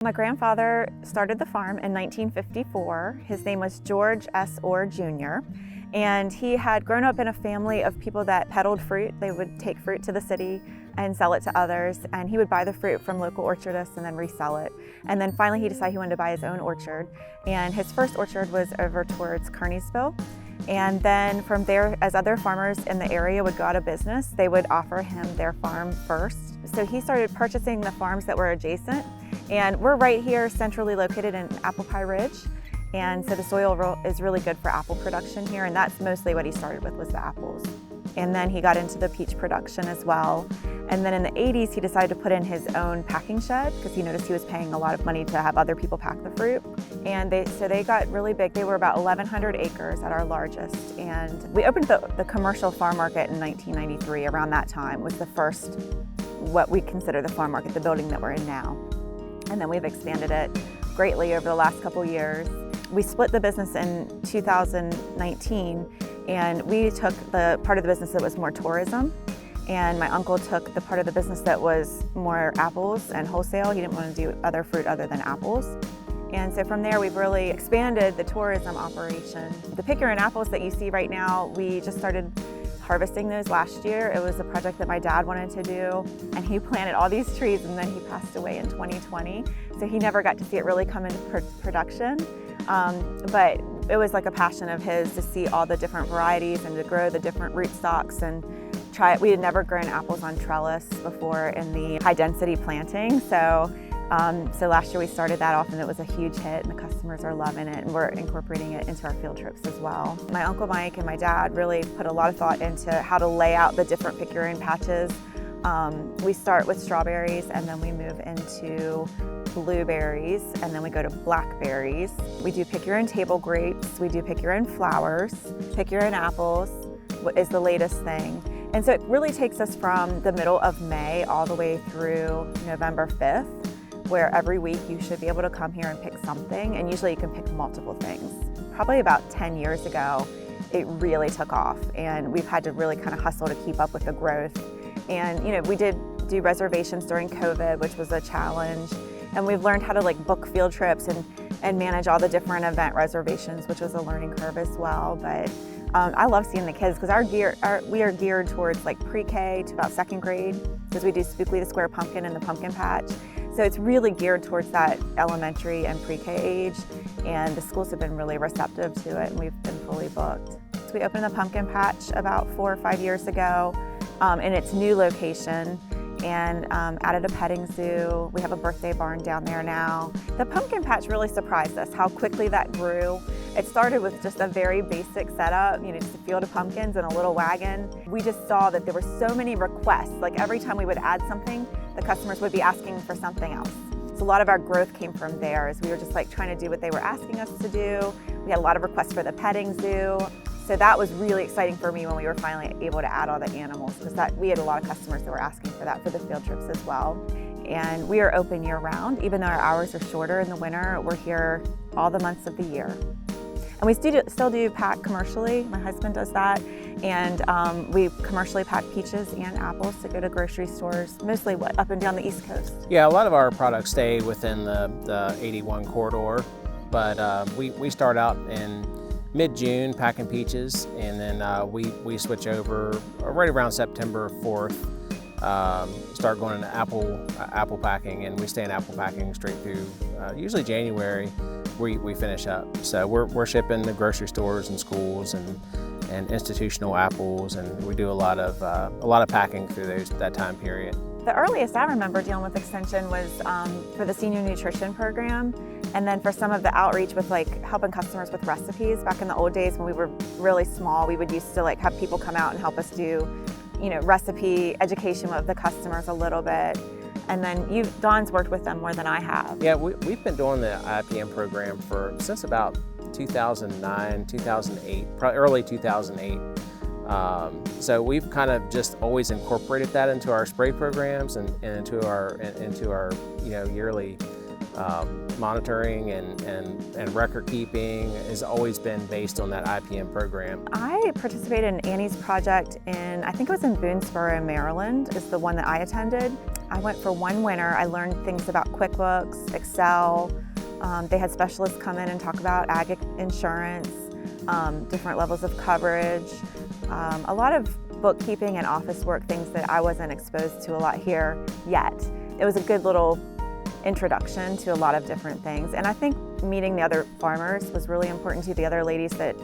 My grandfather started the farm in 1954. His name was George S. Orr Jr. And he had grown up in a family of people that peddled fruit. They would take fruit to the city and sell it to others, and he would buy the fruit from local orchardists and then resell it. And then finally he decided he wanted to buy his own orchard, and his first orchard was over towards Kearneysville. And then from there, as other farmers in the area would go out of business, they would offer him their farm first. So he started purchasing the farms that were adjacent, and we're right here centrally located in Apple Pie Ridge. And so the soil is really good for apple production here, and that's mostly what he started with, was the apples. And then he got into the peach production as well. And then in the 80s, he decided to put in his own packing shed because he noticed he was paying a lot of money to have other people pack the fruit. And they got really big. They were about 1,100 acres at our largest. And we opened the commercial farm market in 1993. Around that time was the first, what we consider the farm market, the building that we're in now. And then we've expanded it greatly over the last couple years. We split the business in 2019, and we took the part of the business that was more tourism, and my uncle took the part of the business that was more apples and wholesale. He didn't want to do other fruit other than apples. And so from there, we've really expanded the tourism operation. The picker and apples that you see right now, we just started harvesting those last year. It was a project that my dad wanted to do, and he planted all these trees, and then he passed away in 2020. So he never got to see it really come into production. But it was like a passion of his to see all the different varieties and to grow the different rootstocks and try it. We had never grown apples on trellis before in the high density planting. So last year we started that off, and it was a huge hit, and the customers are loving it, and we're incorporating it into our field trips as well. My Uncle Mike and my dad really put a lot of thought into how to lay out the different pick-your-own patches. We start with strawberries, and then we move into blueberries, and then we go to blackberries. We do pick-your-own table grapes, we do pick-your-own flowers, pick-your-own apples is the latest thing. And so it really takes us from the middle of May all the way through November 5th, where every week you should be able to come here and pick something, and usually you can pick multiple things. Probably about 10 years ago, it really took off, and we've had to really kind of hustle to keep up with the growth. And we did do reservations during COVID, which was a challenge, and we've learned how to book field trips and manage all the different event reservations, which was a learning curve as well. But I love seeing the kids because we are geared towards pre-K to about second grade, because we do Spookly the Square Pumpkin and the Pumpkin Patch. So it's really geared towards that elementary and pre-K age, and the schools have been really receptive to it, and we've been fully booked. So we opened the Pumpkin Patch about 4 or 5 years ago in its new location, and added a petting zoo. We have a birthday barn down there now. The Pumpkin Patch really surprised us how quickly that grew. It started with just a very basic setup, just a field of pumpkins and a little wagon. We just saw that there were so many requests. Every time we would add something, the customers would be asking for something else. So a lot of our growth came from there, as we were just trying to do what they were asking us to do. We had a lot of requests for the petting zoo. So that was really exciting for me when we were finally able to add all the animals, because we had a lot of customers that were asking for that for the field trips as well. And we are open year-round. Even though our hours are shorter in the winter, we're here all the months of the year. And we still do pack commercially. My husband does that. And we commercially pack peaches and apples to go to grocery stores, mostly up and down the East Coast. Yeah, a lot of our products stay within the 81 corridor, but we start out in mid-June packing peaches, and then we switch over right around September 4th, start going into apple packing, and we stay in apple packing straight through usually January. We finish up. So we're shipping to grocery stores and schools and institutional apples, and we do a lot of packing through that time period. The earliest I remember dealing with Extension was for the senior nutrition program, and then for some of the outreach with helping customers with recipes. Back in the old days when we were really small, we would used to have people come out and help us do, recipe education of the customers a little bit. And then Dawn's worked with them more than I have. Yeah, we've been doing the IPM program since about 2009, 2008, probably early 2008. So we've kind of just always incorporated that into our spray programs and into our yearly monitoring and record keeping has always been based on that IPM program. I participated in Annie's project I think it was in Boonesboro, Maryland, is the one that I attended. I went for one winter. I learned things about QuickBooks, Excel. They had specialists come in and talk about ag insurance, different levels of coverage, a lot of bookkeeping and office work, things that I wasn't exposed to a lot here yet. It was a good little introduction to a lot of different things. And I think meeting the other farmers was really important too, the other ladies that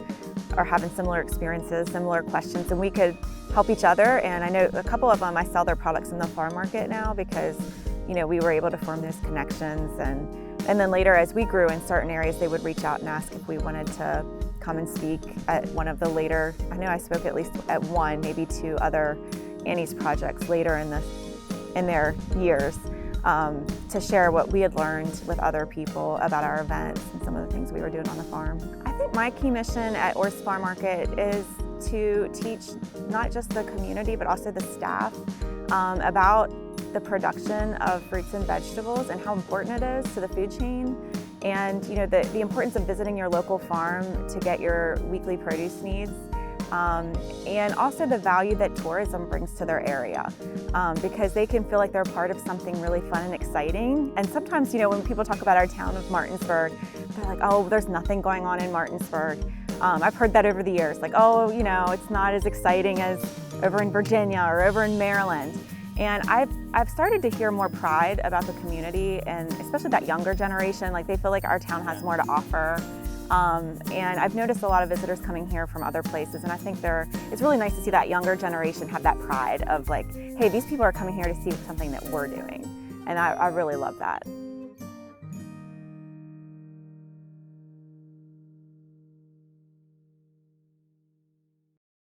are having similar experiences, similar questions, and we could help each other. And I know a couple of them, I sell their products in the farm market now because, you know, we were able to form those connections. And then later, as we grew in certain areas, they would reach out and ask if we wanted to come and speak at one of the later, I know I spoke at least at one, maybe two other Annie's projects later in their years, to share what we had learned with other people about our events and some of the things we were doing on the farm. I think my key mission at Orr's Farm Market is to teach not just the community but also the staff about the production of fruits and vegetables and how important it is to the food chain, and you know the importance of visiting your local farm to get your weekly produce needs, and also the value that tourism brings to their area, because they can feel like they're part of something really fun and exciting. And sometimes, you know, when people talk about our town of Martinsburg, they're like, oh, there's nothing going on in Martinsburg. I've heard that over the years, like, oh, you know, it's not as exciting as over in Virginia or over in Maryland. And I've started to hear more pride about the community, and especially that younger generation, like they feel like our town has more to offer. And I've noticed a lot of visitors coming here from other places, and I think it's really nice to see that younger generation have that pride of like, hey, these people are coming here to see something that we're doing. And I really love that.